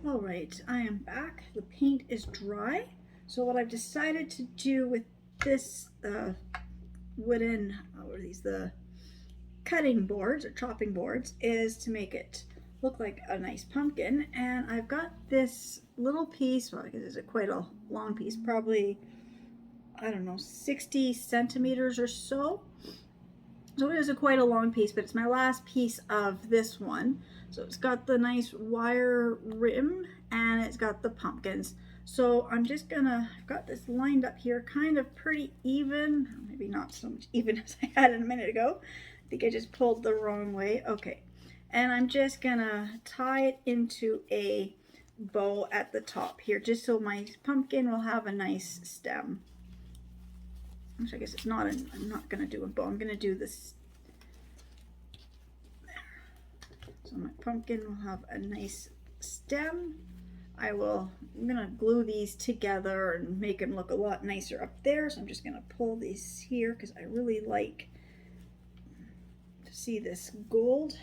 All right, I am back. The paint is dry. So what I've decided to do with this wooden, what are these, the cutting boards or chopping boards, is to make it look like a nice pumpkin. And I've got this little piece, well, because it's quite a long piece, probably, I don't know, 60 centimeters or so. So it is quite a long piece, but it's my last piece of this one. So it's got the nice wire rim and it's got the pumpkins. So I'm just gonna, I've got this lined up here kind of pretty even, maybe not so much even as I had it a minute ago. I think I just pulled the wrong way. Okay. And I'm just gonna tie it into a bow at the top here, just so my pumpkin will have a nice stem. Which I guess it's not, I'm not gonna do a bow, I'm gonna do this. So my pumpkin will have a nice stem. I'm gonna glue these together and make them look a lot nicer up there. So I'm just gonna pull these here because I really like to see this gold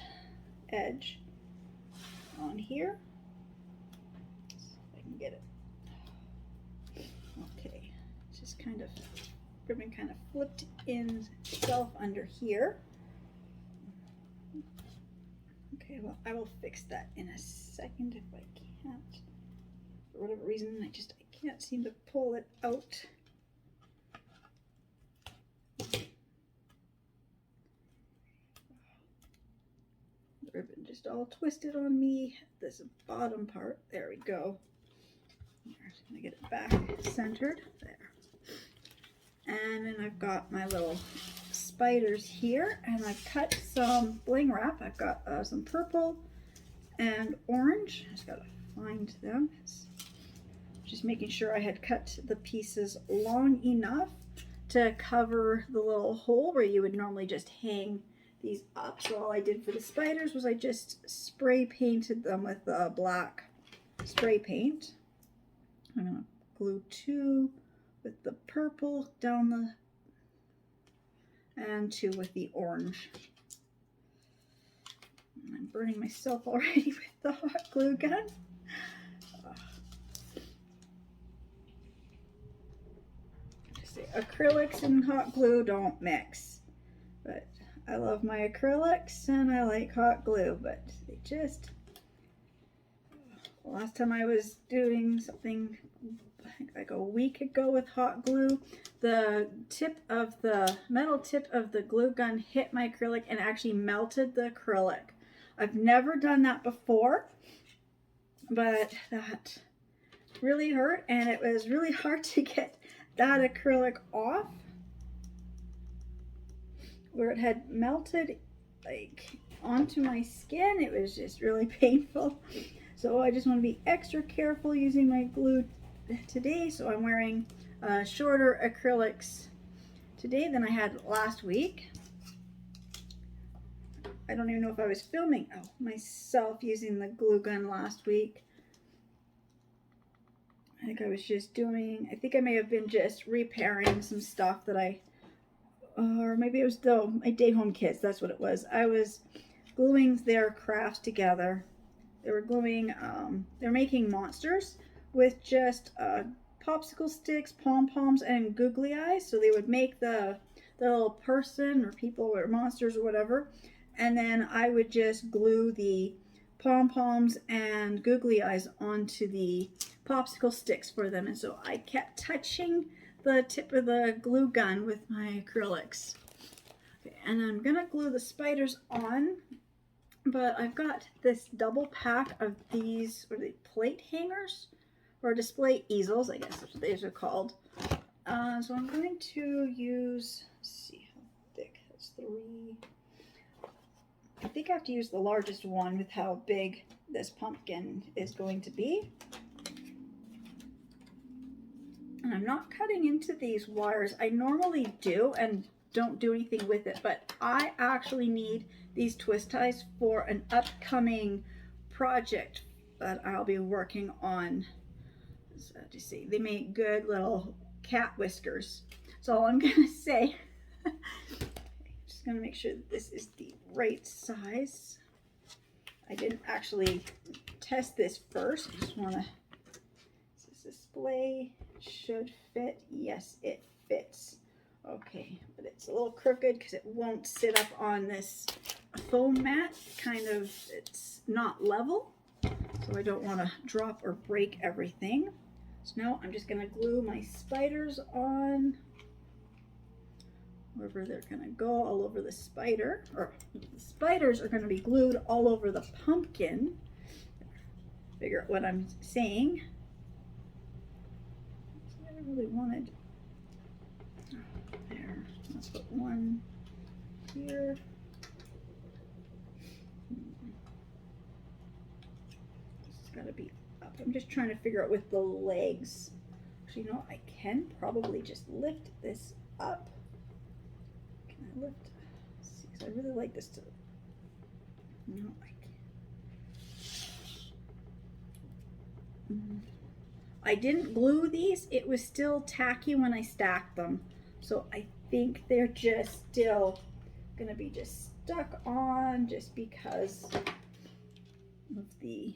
edge on here. So if I can get it. Okay, it's just kind of, ribbon kind of flipped in itself under here. Okay, well, I will fix that in a second if I can't. For whatever reason, I can't seem to pull it out. The ribbon just all twisted on me. This bottom part, there we go. I'm just gonna get it back centered, there. And then I've got my little spiders here, and I've cut some bling wrap. I've got some purple and orange. I just gotta find them. Just making sure I had cut the pieces long enough to cover the little hole where you would normally just hang these up. So all I did for the spiders was I just spray painted them with black spray paint. I'm gonna glue two with the purple down the, and two with the orange. And I'm burning myself already with the hot glue gun. Just say acrylics and hot glue don't mix, but I love my acrylics and I like hot glue, but they just, the last time I was doing something like a week ago with hot glue, the tip of the metal tip of the glue gun hit my acrylic and actually melted the acrylic. I've never done that before, but that really hurt, and it was really hard to get that acrylic off where it had melted like onto my skin. It was just really painful. So I just want to be extra careful using my glue today. So I'm wearing shorter acrylics today than I had last week. I don't even know if I was filming myself using the glue gun last week. I think I was just doing, I think I may have been just repairing some stuff that or maybe it was my day home kids, that's what it was. I was gluing their crafts together. They were gluing, they're making monsters with just popsicle sticks, pom-poms, and googly eyes. So they would make the little person or people or monsters or whatever, and then I would just glue the pom-poms and googly eyes onto the popsicle sticks for them. And so I kept touching the tip of the glue gun with my acrylics. Okay, and I'm gonna glue the spiders on, but I've got this double pack of these, what are they, plate hangers? Or display easels, I guess these are called. So I'm going to use, let's see how thick, that's 3. I think I have to use the largest one with how big this pumpkin is going to be. And I'm not cutting into these wires. I normally do and don't do anything with it, but I actually need these twist ties for an upcoming project that I'll be working on. So just see, they make good little cat whiskers. So all I'm gonna say, just gonna make sure that this is the right size. I didn't actually test this first. I just want to, this display should fit. Yes, it fits. Okay, but it's a little crooked because it won't sit up on this foam mat. Kind of, it's not level, so I don't want to drop or break everything. So now I'm just going to glue my spiders on wherever they're going to go, all over the spider, or the spiders are going to be glued all over the pumpkin. Figure out what I'm saying. So I really wanted, there, let's put one here. It's got to be up. I'm just trying to figure out with the legs. Actually, you know, I can probably just lift this up. Can I lift? Let's see, because I really like this to. No, I can't. I didn't glue these. It was still tacky when I stacked them. So I think they're just still going to be just stuck on just because of the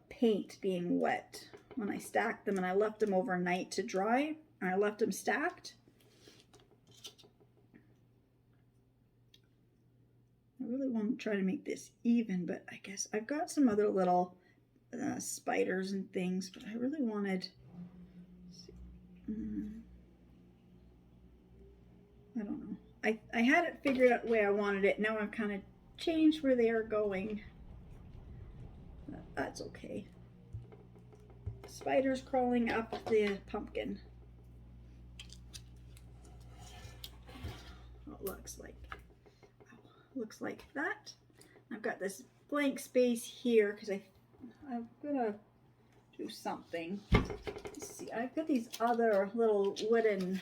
paint being wet when I stacked them, and I left them overnight to dry, and I left them stacked. I really want to try to make this even, but I guess I've got some other little spiders and things, but I really wanted, I don't know. I had it figured out the way I wanted it. Now I've kind of changed where they are going. That's okay. Spiders crawling up the pumpkin. It looks like that. I've got this blank space here because I'm gonna do something. Let's see, I've got these other little wooden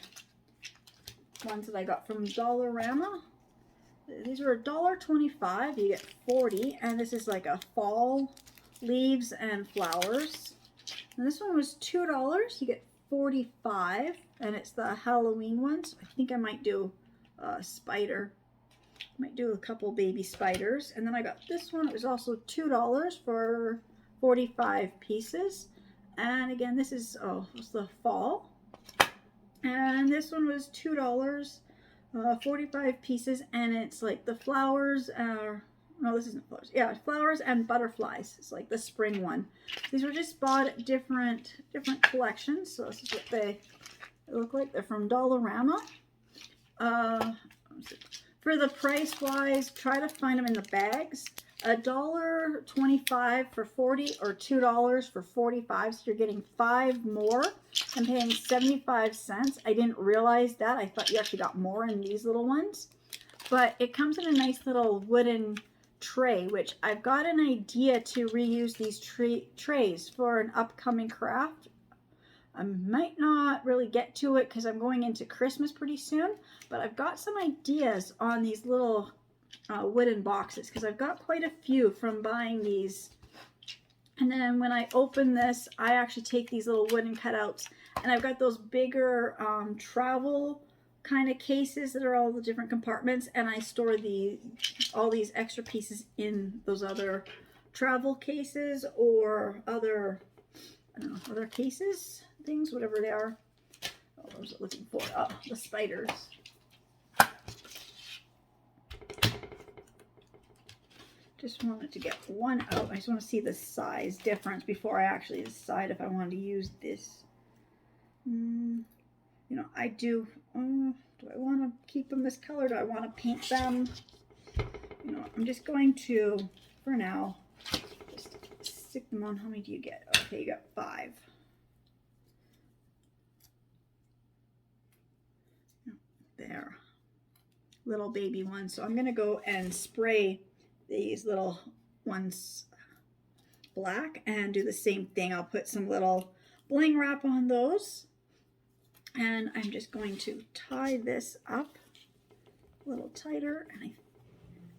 ones that I got from Dollarama. These are $1.25. You get 40, and this is like a fall leaves and flowers. And this one was $2. You get 45, and it's the Halloween ones. I think I might do a spider. Might do a couple baby spiders. And then I got this one. It was also $2 for 45 pieces. And again, this is, it's the fall. And this one was $2, 45 pieces. And it's like the flowers, no, this isn't flowers. Yeah, flowers and butterflies. It's like the spring one. These were just bought at different collections. So this is what they look like. They're from Dollarama. For the price wise, try to find them in the bags. $1.25 for 40 or $2 for 45. So you're getting 5 more and paying 75 cents. I didn't realize that. I thought you actually got more in these little ones. But it comes in a nice little wooden tray, which I've got an idea to reuse these trays for an upcoming craft. I might not really get to it because I'm going into Christmas pretty soon, but I've got some ideas on these little wooden boxes because I've got quite a few from buying these. And then when I open this, I actually take these little wooden cutouts, and I've got those bigger travel kind of cases that are all the different compartments, and I store all these extra pieces in those other travel cases or other, I don't know, other cases, things, whatever they are. Oh, what was I looking for? Oh, the spiders. Just wanted to get one out. I just want to see the size difference before I actually decide if I wanted to use this. You know, I do I want to keep them this color? Do I want to paint them? You know, I'm just going to, for now, just stick them on. How many do you get? Okay, you got 5. There. Little baby ones. So I'm going to go and spray these little ones black and do the same thing. I'll put some little bling wrap on those. And I'm just going to tie this up a little tighter. And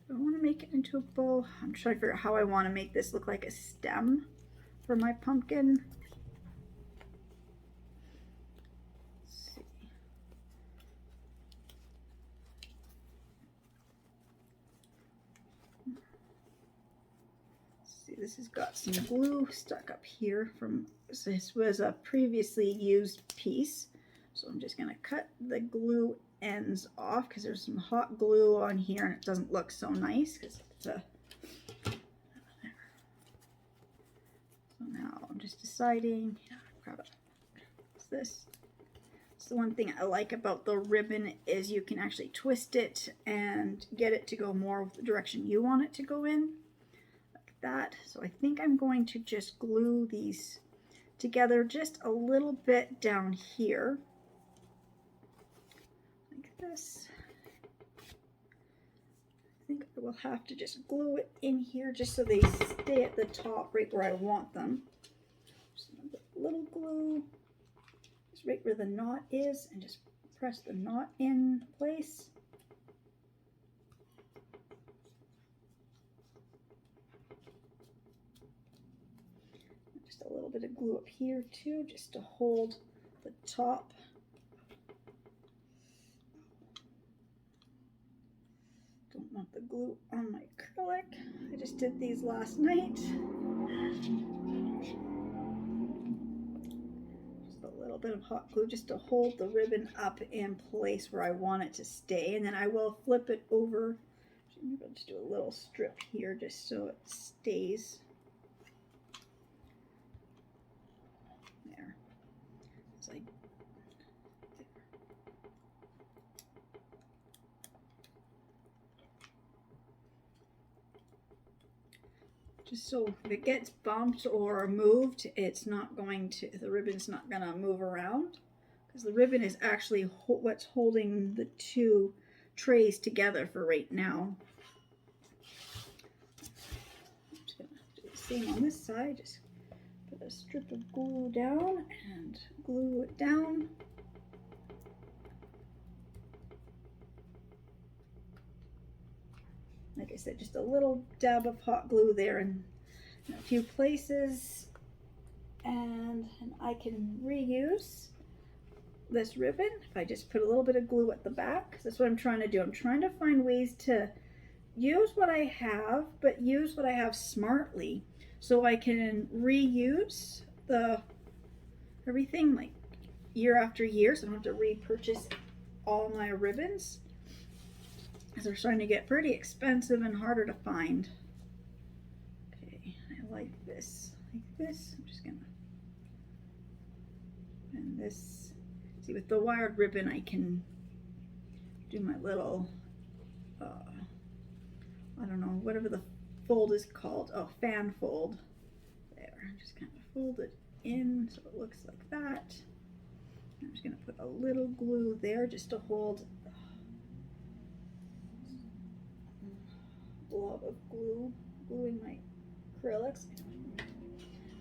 I want to make it into a bow. I'm trying to figure out how I want to make this look like a stem for my pumpkin. Let's see. this has got some glue stuck up here from, this was a previously used piece. So I'm just gonna cut the glue ends off because there's some hot glue on here and it doesn't look so nice because it's a, there. So now I'm just deciding, grab it. What's this? So one thing I like about the ribbon is you can actually twist it and get it to go more with the direction you want it to go in, like that. So I think I'm going to just glue these together just a little bit down here, like this. I think I will have to just glue it in here just so they stay at the top right where I want them. Just a little glue right where the knot is and just press the knot in place. Just a little bit of glue up here too, just to hold the top. Don't want the glue on my acrylic. I just did these last night. A little bit of hot glue just to hold the ribbon up in place where I want it to stay, and then I will flip it over. Maybe I'll just do a little strip here just so it stays there. It's like there. Just so if it gets bumped or moved, it's not going to, the ribbon's not going to move around, because the ribbon is actually what's holding the two trays together for right now. I'm just going to do the same on this side. Just put a strip of glue down and glue it down. Like I said, just a little dab of hot glue there in a few places, and I can reuse this ribbon if I just put a little bit of glue at the back. That's what I'm trying to do. I'm trying to find ways to use what I have, but use what I have smartly so I can reuse everything like year after year, so I don't have to repurchase all my ribbons. They're starting to get pretty expensive and harder to find. Okay, I like this. Like this. I'm just gonna, and this, see, with the wired ribbon I can do my little I don't know, whatever the fold is called. Oh, fan fold. There. Just kind of fold it in so it looks like that. I'm just gonna put a little glue there just to hold blob of glue, gluing my acrylics.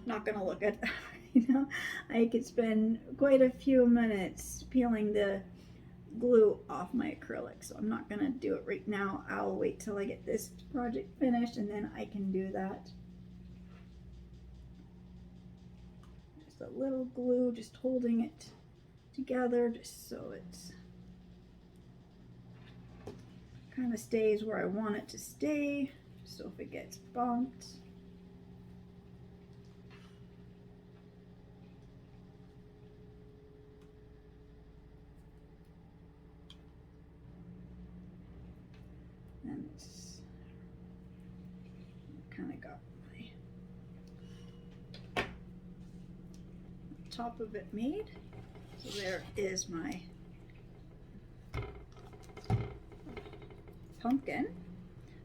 Not gonna look at, you know, I could spend quite a few minutes peeling the glue off my acrylic, so I'm not gonna do it right now. I'll wait till I get this project finished and then I can do that. Just a little glue, just holding it together just so it's kind of stays where I want it to stay. So if it gets bumped, and it's kind of got my top of it made. So there is my pumpkin.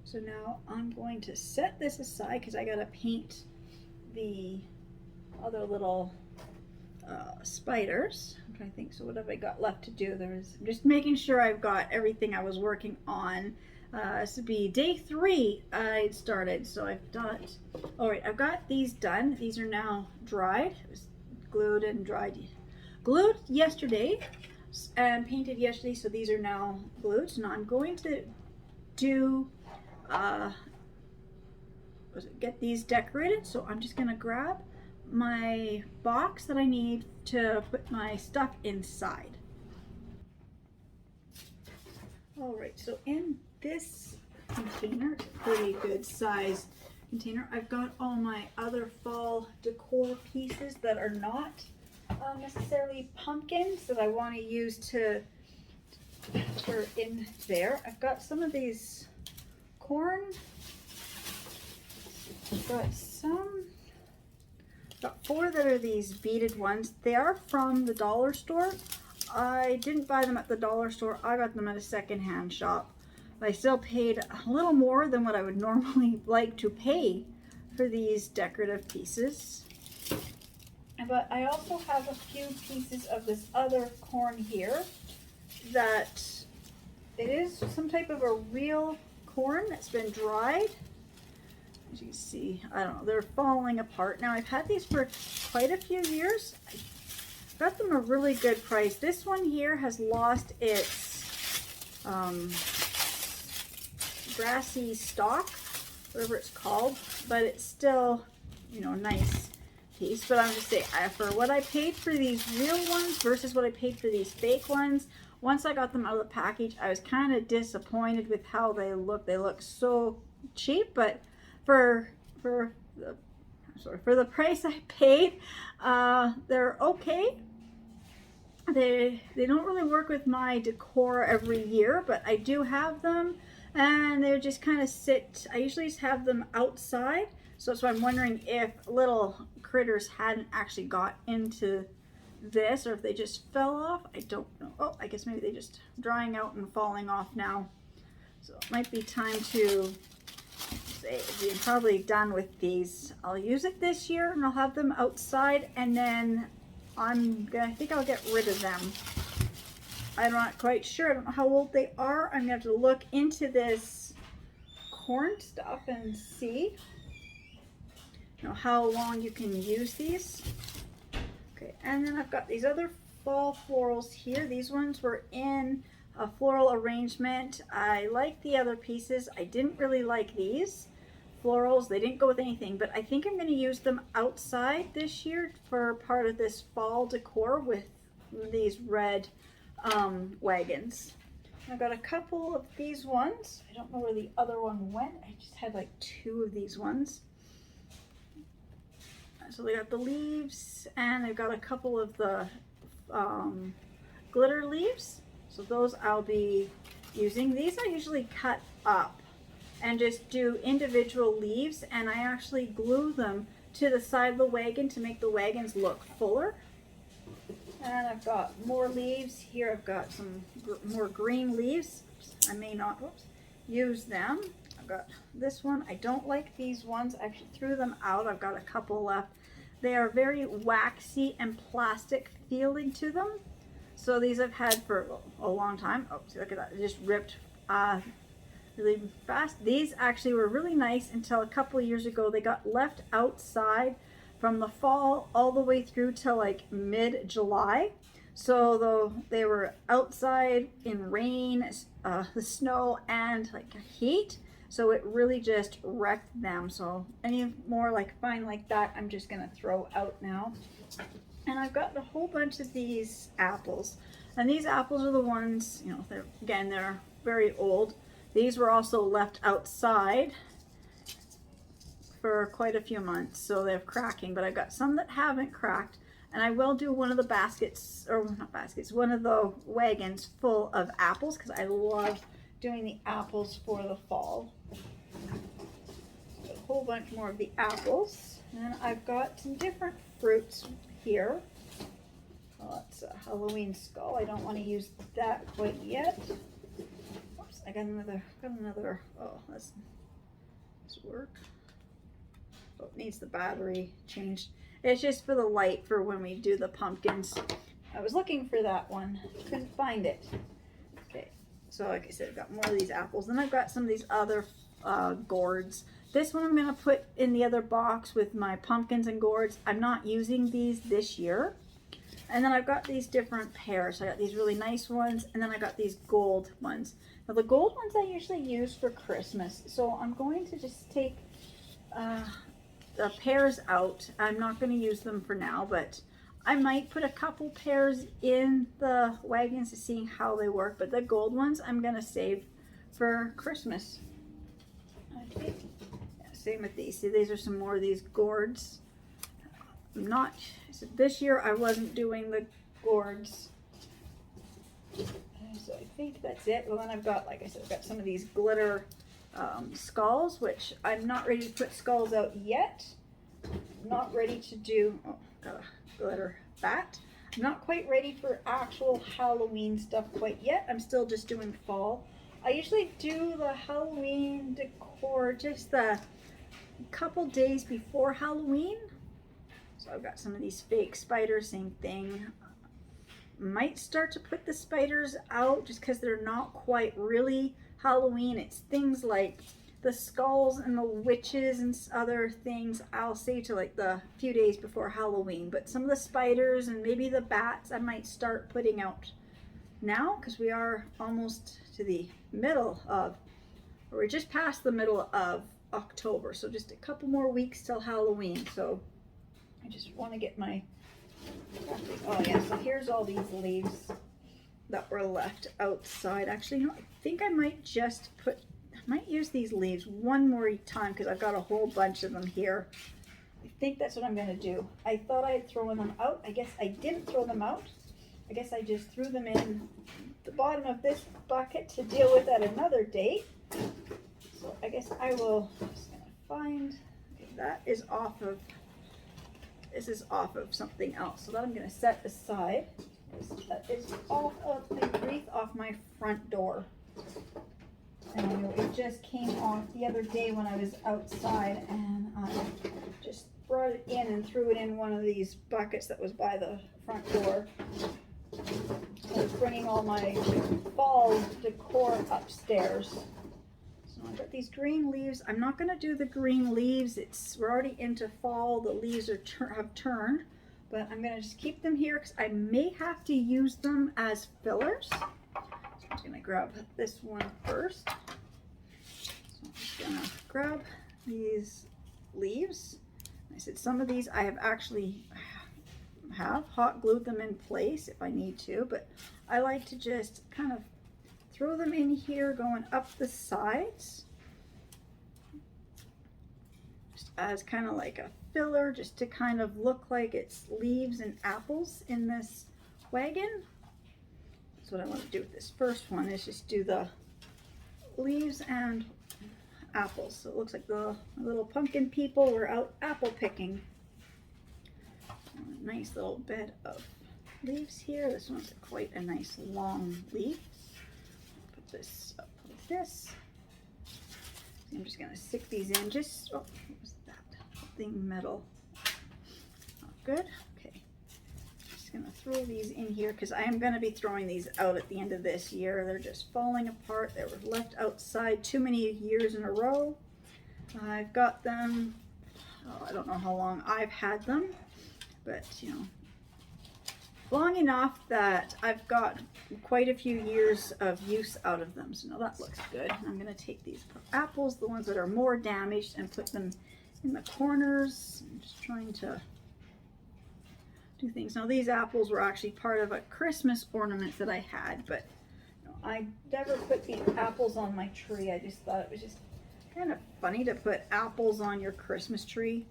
So now I'm going to set this aside because I gotta paint the other little spiders. I'm trying to think, so what have I got left to do? I'm just making sure I've got everything I was working on. This would be day 3 I started, so I've done it. All right, I've got these done. These are now dried. It was glued and dried. Glued yesterday and painted yesterday, so these are now glued. So now I'm going to do get these decorated. So I'm just gonna grab my box that I need to put my stuff inside. All right, so in this container, it's a pretty good size container. I've got all my other fall decor pieces that are not necessarily pumpkins that I want to use for in there. I've got some of these corn. I've got 4 that are these beaded ones. They are from the dollar store. I didn't buy them at the dollar store. I got them at a secondhand shop. But I still paid a little more than what I would normally like to pay for these decorative pieces. But I also have a few pieces of this other corn here that it is some type of a real corn that's been dried. As you can see, I don't know, they're falling apart. Now I've had these for quite a few years. I got them a really good price. This one here has lost its grassy stalk, whatever it's called, but it's still, you know, nice piece. But I'm just saying, for what I paid for these real ones versus what I paid for these fake ones, once I got them out of the package, I was kind of disappointed with how they look. They look so cheap, but for the price I paid, they're okay. They don't really work with my decor every year, but I do have them, and they're just kind of sit. I usually just have them outside, so I'm wondering if little critters hadn't actually got into this, or if they just fell off. I don't know. Oh, I guess maybe they just drying out and falling off now. So it might be time to say, I'm probably done with these. I'll use it this year and I'll have them outside, and then I think I'll get rid of them. I'm not quite sure. I don't know how old they are. I'm gonna have to look into this corn stuff and see, you know, how long you can use these. Okay, and then I've got these other fall florals here. These ones were in a floral arrangement. I like the other pieces. I didn't really like these florals. They didn't go with anything, but I think I'm going to use them outside this year for part of this fall decor with these red wagons. I've got a couple of these ones. I don't know where the other one went. I just had like 2 of these ones. So they got the leaves, and they've got a couple of the glitter leaves. So those I'll be using. These I usually cut up and just do individual leaves, and I actually glue them to the side of the wagon to make the wagons look fuller. And I've got more leaves here. I've got some more green leaves. I may not use them. I've got this one. I don't like these ones. I actually threw them out. I've got a couple left. They are very waxy and plastic feeling to them. So these I've had for a long time. Oh, see, look at that. It just ripped really fast. These actually were really nice until a couple of years ago. They got left outside from the fall all the way through till like mid-July. So though they were outside in rain, the snow, and like heat, so it really just wrecked them. So any more like fine like that, I'm just gonna throw out now. And I've got a whole bunch of these apples, and these apples are the ones, you know, they're very old. These were also left outside for quite a few months, so they're cracking, but I've got some that haven't cracked, and I will do one of the baskets, or not baskets, one of the wagons full of apples, because I love doing the apples for the fall. A whole bunch more of the apples, and I've got some different fruits here. Oh, it's a Halloween skull. I don't want to use that quite yet. Oops, I got another, oh, this work. Oh, it needs the battery changed. It's just for the light for when we do the pumpkins. I was looking for that one, couldn't find it. Okay, so like I said, I've got more of these apples. Then I've got some of these other gourds. This one I'm going to put in the other box with my pumpkins and gourds. I'm not using these this year. And then I've got these different pears. I got these really nice ones, and then I got these gold ones. Now the gold ones I usually use for Christmas. So I'm going to just take the pears out. I'm not going to use them for now, but I might put a couple pears in the wagons to see how they work. But the gold ones I'm going to save for Christmas. Okay. Same with these. See, these are some more of these gourds. I'm not, so this year I wasn't doing the gourds. So I think that's it. Well, then I've got, like I said, I've got some of these glitter skulls, which I'm not ready to put skulls out yet. I'm not ready to do, oh, got a glitter bat. I'm not quite ready for actual Halloween stuff quite yet. I'm still just doing fall. I usually do the Halloween decor just the couple days before Halloween. So I've got some of these fake spiders, same thing. Might start to put the spiders out just because they're not quite really Halloween. It's things like the skulls and the witches and other things I'll say to like the few days before Halloween. But some of the spiders and maybe the bats I might start putting out now, because we are almost to the middle of, or we're just past the middle of October. So just a couple more weeks till Halloween. So I just want to get my, oh yeah, so here's all these leaves that were left outside. Actually, you know, I think I might just put, I might use these leaves one more time because I've got a whole bunch of them here. I think that's what I'm going to do. I thought I had thrown them out. I guess I didn't throw them out. I guess I just threw them in the bottom of this bucket to deal with at another date. So I guess I will, just going to find, okay, that is off of, this is off of something else. So that I'm going to set aside. That is off of the wreath off my front door. And it just came off the other day when I was outside, and I just brought it in and threw it in one of these buckets that was by the front door. I was bringing all my fall decor upstairs. I've got these green leaves. I'm not going to do the green leaves. We're already into fall. The leaves are have turned, but I'm going to just keep them here because I may have to use them as fillers. So I'm just going to grab this one first. So I'm just going to grab these leaves. I said some of these I have actually hot glued them in place if I need to, but I like to just kind of throw them in here going up the sides just as kind of like a filler, just to kind of look like it's leaves and apples in this wagon. That's what I want to do with this first one, is just do the leaves and apples. So it looks like the little pumpkin people were out apple picking. A nice little bed of leaves here. This one's quite a nice long leaf. This up like this. I'm just gonna stick these in. Just, oh, what was that? Something metal. Not good. Okay. Just gonna throw these in here because I am gonna be throwing these out at the end of this year. They're just falling apart. They were left outside too many years in a row. I've got them, oh, I don't know how long I've had them, but you know, long enough that I've got quite a few years of use out of them. So now that looks good. I'm going to take these apples, the ones that are more damaged, and put them in the corners. I'm just trying to do things. Now these apples were actually part of a Christmas ornament that I had, but you know, I never put the apples on my tree. I just thought it was just kind of funny to put apples on your Christmas tree.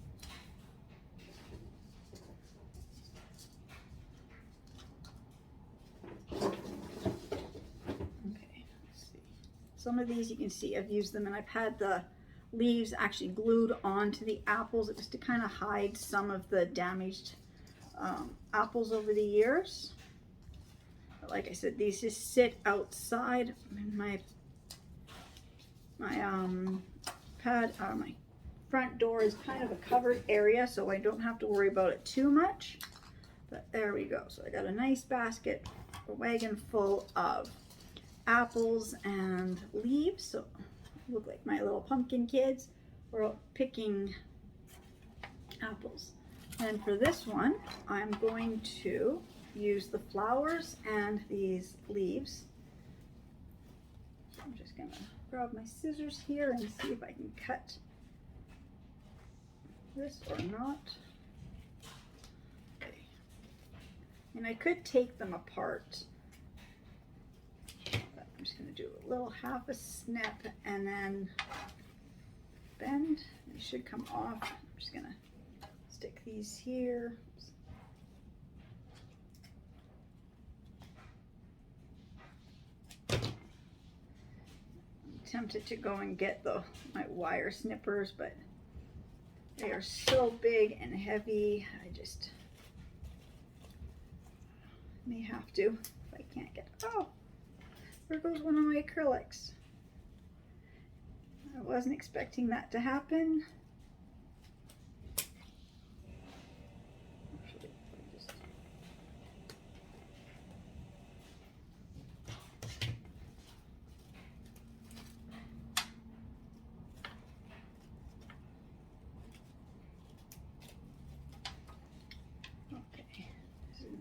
Some of these you can see I've used them, and I've had the leaves actually glued onto the apples just to kind of hide some of the damaged apples over the years. But like I said, these just sit outside. My front door is kind of a covered area, so I don't have to worry about it too much. But there we go. So I got a nice basket, a wagon full of apples and leaves. So look like my little pumpkin kids were out picking apples. And for this one, I'm going to use the flowers and these leaves. I'm just gonna grab my scissors here and see if I can cut this or not. Okay. And I could take them apart. I'm just going to do a little half a snip and then bend. They should come off. I'm just gonna stick these here. I'm tempted to go and get my wire snippers, but they are so big and heavy. I just may have to if I can't get. Oh, there goes one of my acrylics. I wasn't expecting that to happen.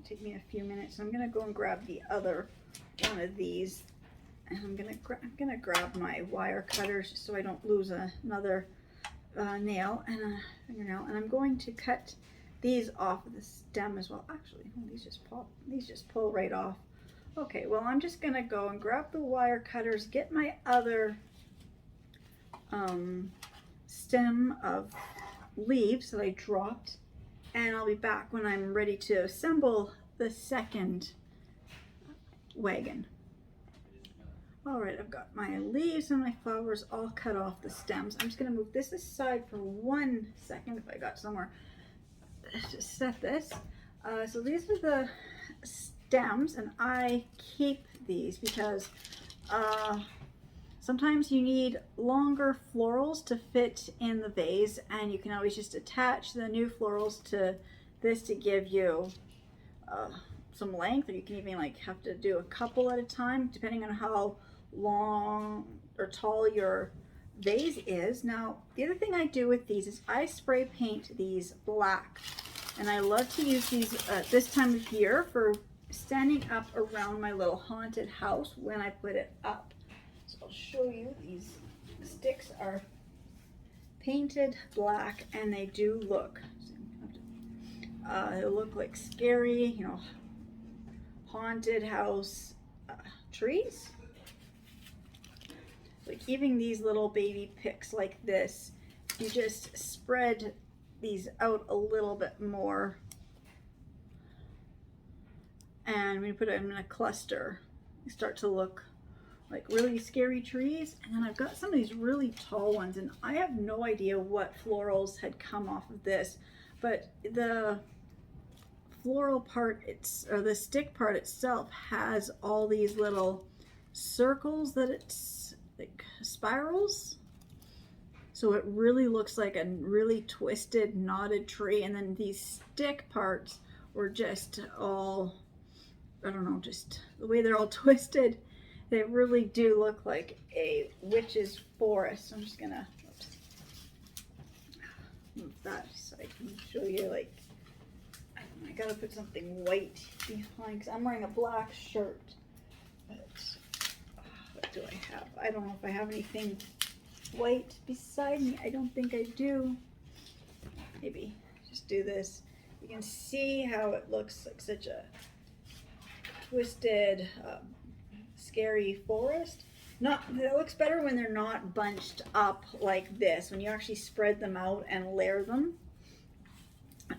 Take me a few minutes. I'm gonna go and grab the other one of these, and I'm gonna grab my wire cutters so I don't lose another nail and a fingernail, and I'm going to cut these off of the stem as well. Actually, these just pull right off. Okay, well, I'm just gonna go and grab the wire cutters, get my other stem of leaves that I dropped, and I'll be back when I'm ready to assemble the second wagon. All right, I've got my leaves and my flowers all cut off the stems. I'm just gonna move this aside for 1 second if I got somewhere to set this. So these are the stems, and I keep these because sometimes you need longer florals to fit in the vase, and you can always just attach the new florals to this to give you some length, or you can even like have to do a couple at a time depending on how long or tall your vase is. Now, the other thing I do with these is I spray paint these black, and I love to use these this time of year for standing up around my little haunted house when I put it up. So I'll show you. These sticks are painted black, and they do look they look like scary, you know, haunted house trees. Like even these little baby picks like this, you just spread these out a little bit more, and when you put them in a cluster, they start to look like really scary trees. And then I've got some of these really tall ones, and I have no idea what florals had come off of this, but the floral part, or the stick part itself, has all these little circles that it's like spirals, so it really looks like a really twisted, knotted tree. And then these stick parts were just all, I don't know, just the way they're all twisted, they really do look like a witch's forest. I'm just gonna move that so I can show you. Like, I gotta put something white behind because I'm wearing a black shirt. But what do I have? I don't know if I have anything white beside me. I don't think I do. Maybe just do this. You can see how it looks like such a twisted, scary forest. It looks better when they're not bunched up like this, when you actually spread them out and layer them.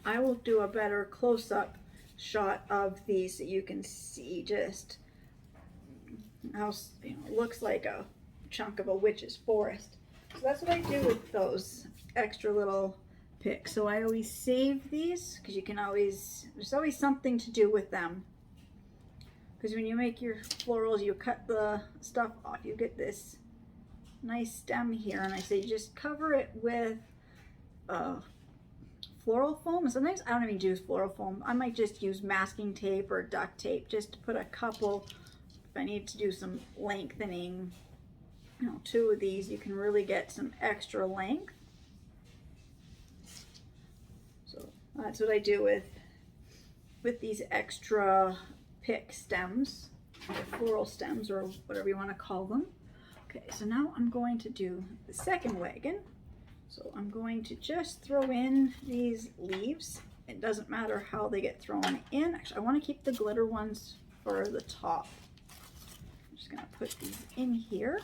I will do a better close-up shot of these so you can see just how, you know, it looks like a chunk of a witch's forest. So that's what I do with those extra little picks. So I always save these because you can always, there's always something to do with them. Because when you make your florals, you cut the stuff off, you get this nice stem here, and I say just cover it with floral foam. Sometimes I don't even use floral foam. I might just use masking tape or duct tape just to put a couple, if I need to do some lengthening. You know, 2 of these, you can really get some extra length. So that's what I do with these extra pick stems, or floral stems, or whatever you want to call them. Okay, so now I'm going to do the second wagon. So I'm going to just throw in these leaves. It doesn't matter how they get thrown in. Actually, I want to keep the glitter ones for the top. I'm just going to put these in here.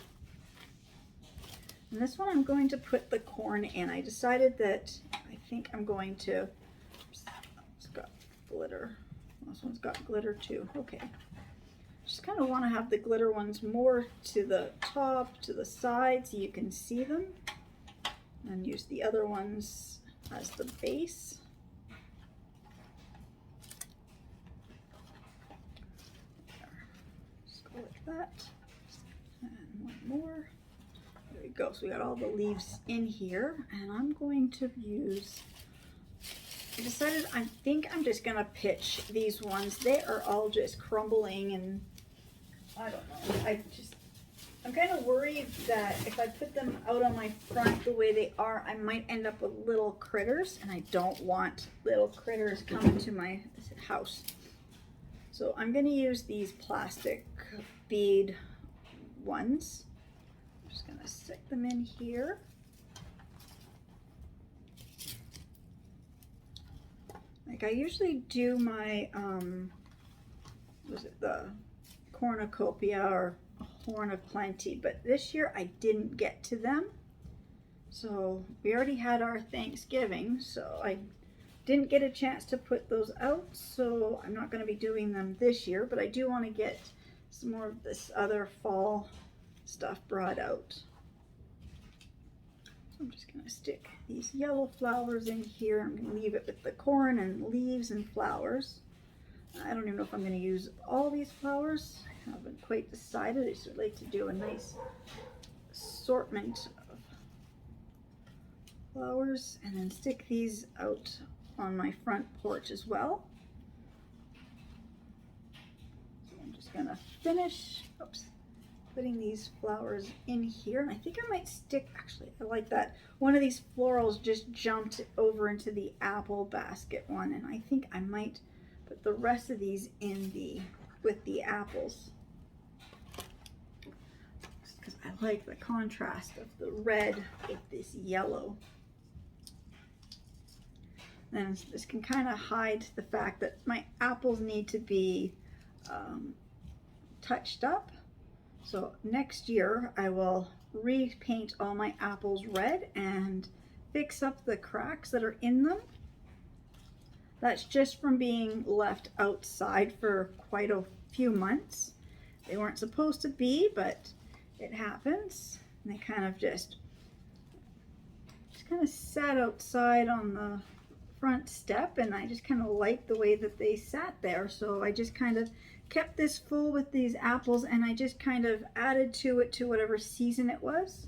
And this one I'm going to put the corn in. I decided that I think I'm going to, oops, it's got glitter. This one's got glitter too. Okay. Just kind of want to have the glitter ones more to the top, to the side, so you can see them. And use the other ones as the base. Just go like that. And one more. There we go. So we got all the leaves in here, and I'm going to use, I decided I think I'm just gonna pitch these ones. They are all just crumbling, and I don't know. I'm kind of worried that if I put them out on my front the way they are, I might end up with little critters, and I don't want little critters coming to my house. So I'm gonna use these plastic bead ones. I'm just gonna stick them in here. Like I usually do my, was it the cornucopia or Horn of Plenty, but this year I didn't get to them. So we already had our Thanksgiving, so I didn't get a chance to put those out, so I'm not going to be doing them this year, but I do want to get some more of this other fall stuff brought out. So I'm just going to stick these yellow flowers in here. I'm going to leave it with the corn and leaves and flowers. I don't even know if I'm going to use all these flowers. I haven't quite decided. I just would like to do a nice assortment of flowers, and then stick these out on my front porch as well. So I'm just going to finish putting these flowers in here. And I think I might stick, actually, I like that. One of these florals just jumped over into the apple basket one, and I think I might put the rest of these in with the apples, because I like the contrast of the red with this yellow. Then this can kind of hide the fact that my apples need to be touched up. So next year I will repaint all my apples red and fix up the cracks that are in them. That's just from being left outside for quite a few months. They weren't supposed to be, but it happens. And they kind of just kind of sat outside on the front step, and I just kind of liked the way that they sat there. So I just kind of kept this full with these apples, and I just kind of added to it to whatever season it was.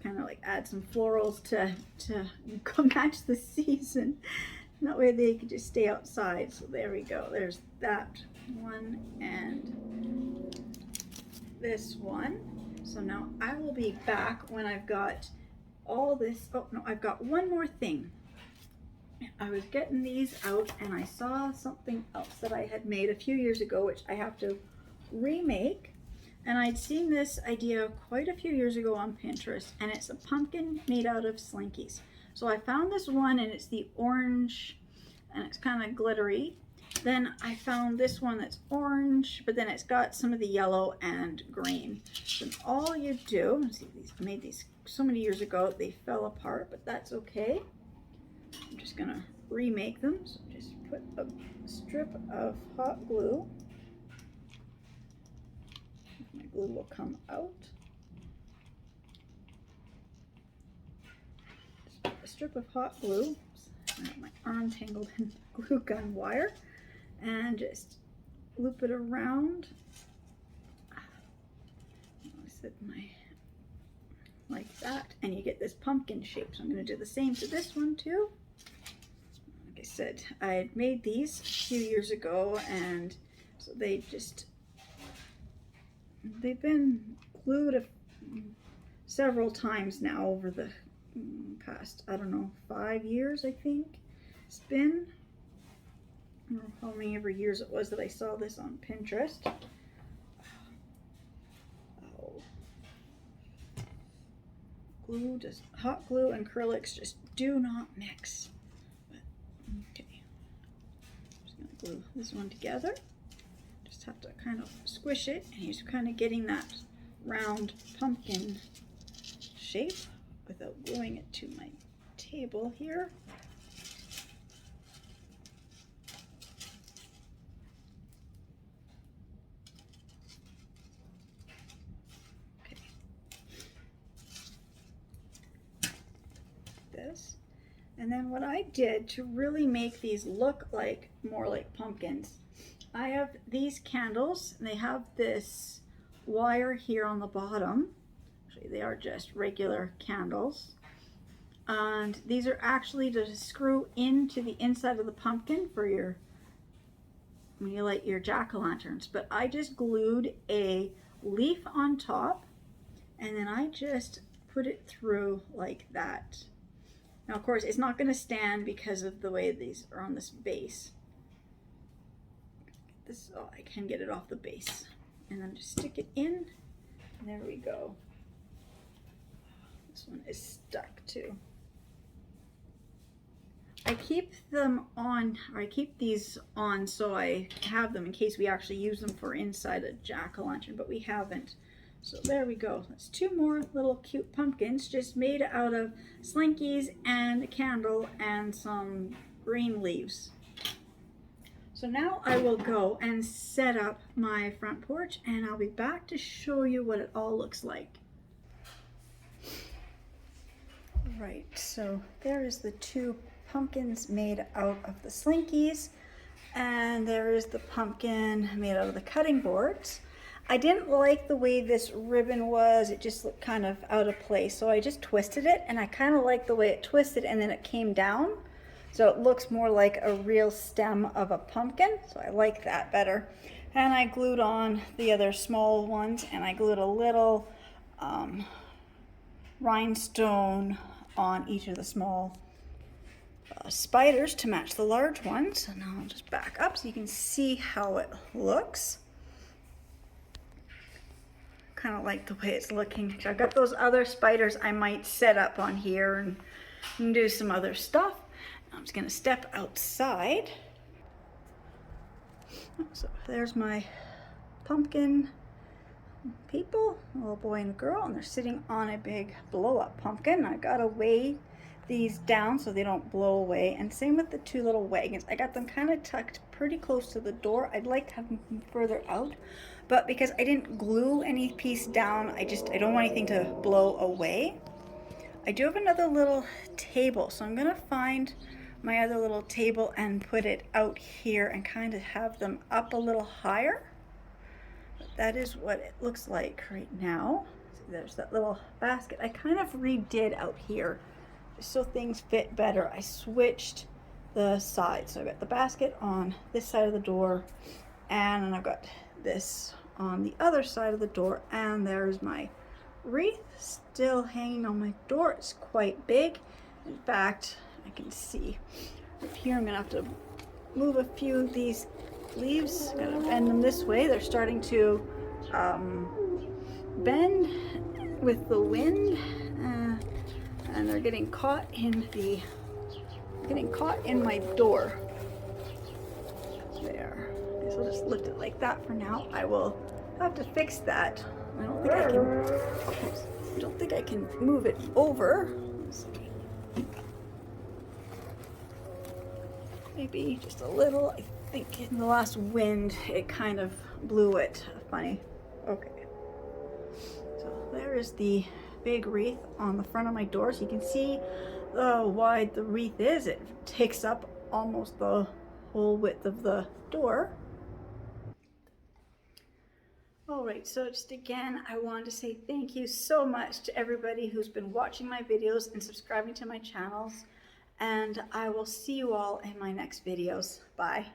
Kind of like add some florals to match the season. That way they could just stay outside. So there we go. There's that one and this one. So now I will be back when I've got all this. Oh no, I've got one more thing. I was getting these out and I saw something else that I had made a few years ago, which I have to remake. And I'd seen this idea quite a few years ago on Pinterest, and it's a pumpkin made out of Slinkies. So I found this one, and it's the orange, and it's kind of glittery. Then I found this one that's orange, but then it's got some of the yellow and green. So all you do, let's see, I made these so many years ago, they fell apart, but that's okay. I'm just gonna remake them. So just put a strip of hot glue. My glue will come out. Just put a strip of hot glue. I have my arm tangled in glue gun wire, and just loop it around. I said like that, and you get this pumpkin shape. So I'm going to do the same to this one too. Like I said, I had made these a few years ago, and so they've been glued several times now over the past, I don't know, 5 years, I think it's been. I don't know how many ever years it was that I saw this on Pinterest. Oh. Glue, just hot glue and acrylics just do not mix. But, okay, I'm just gonna glue this one together. Just have to kind of squish it, and you're kind of getting that round pumpkin shape without gluing it to my table here. Okay. This. And then what I did to really make these look like more like pumpkins, I have these candles, and they have this wire here on the bottom. Actually, they are just regular candles. And these are actually to screw into the inside of the pumpkin for your, when you light your jack-o'-lanterns. But I just glued a leaf on top, and then I just put it through like that. Now, of course, it's not going to stand because of the way these are on this base. This, oh, I can get it off the base. And then just stick it in. And there we go. This one is stuck too. I keep them on, or I keep these on so I have them in case we actually use them for inside a jack-o'-lantern, but we haven't. So there we go. That's 2 more little cute pumpkins just made out of slinkies and a candle and some green leaves. So now I will go and set up my front porch, and I'll be back to show you what it all looks like. Right, so there is the 2 pumpkins made out of the slinkies, and there is the pumpkin made out of the cutting boards. I didn't like the way this ribbon was. It just looked kind of out of place, so I just twisted it, and I kind of like the way it twisted and then it came down, so it looks more like a real stem of a pumpkin, so I like that better. And I glued on the other small ones, and I glued a little rhinestone on each of the small spiders to match the large ones. And now I'll just back up so you can see how it looks. Kind of like the way it's looking. I've got those other spiders I might set up on here and do some other stuff. I'm just going to step outside. So there's my pumpkin people, a little boy and a girl, and they're sitting on a big blow-up pumpkin. I gotta weigh these down so they don't blow away, and same with the 2 little wagons. I got them kind of tucked pretty close to the door. I'd like to have them further out, but because I didn't glue any piece down, I don't want anything to blow away. I do have another little table, so I'm gonna find my other little table and put it out here and kind of have them up a little higher. That is what it looks like right now. See, there's that little basket. I kind of redid out here just so things fit better. I switched the sides. So I've got the basket on this side of the door, and then I've got this on the other side of the door, and there's my wreath still hanging on my door. It's quite big. In fact, I can see up here I'm gonna have to move a few of these leaves. Gotta bend them this way. They're starting to bend with the wind, and they're getting caught in my door. There. Okay, so I'll just lift it like that for now. I will have to fix that. I don't think I can move it over. Let's see. Maybe just a little. I think in the last wind it kind of blew it funny. Okay, so there is the big wreath on the front of my door, so you can see how wide the wreath is. It takes up almost the whole width of the door. All right, so just again, I wanted to say thank you so much to everybody who's been watching my videos and subscribing to my channels, and I will see you all in my next videos. Bye.